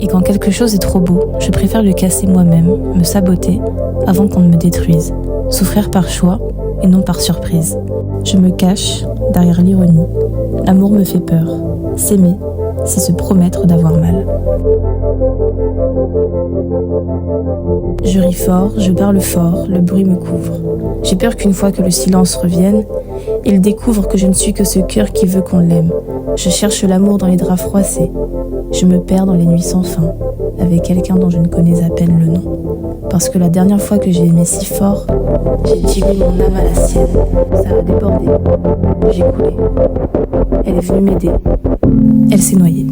Et quand quelque chose est trop beau, je préfère le casser moi-même, me saboter, avant qu'on ne me détruise. Souffrir par choix et non par surprise. Je me cache derrière l'ironie. L'amour me fait peur. S'aimer, c'est se promettre d'avoir mal. Je ris fort, je parle fort, le bruit me couvre. J'ai peur qu'une fois que le silence revienne, il découvre que je ne suis que ce cœur qui veut qu'on l'aime. Je cherche l'amour dans les draps froissés. Je me perds dans les nuits sans fin, avec quelqu'un dont je ne connais à peine le nom. Parce que la dernière fois que j'ai aimé si fort, j'ai dilué mon âme à la sienne. Ça a débordé. J'ai coulé. Elle est venue m'aider. Elle s'est noyée.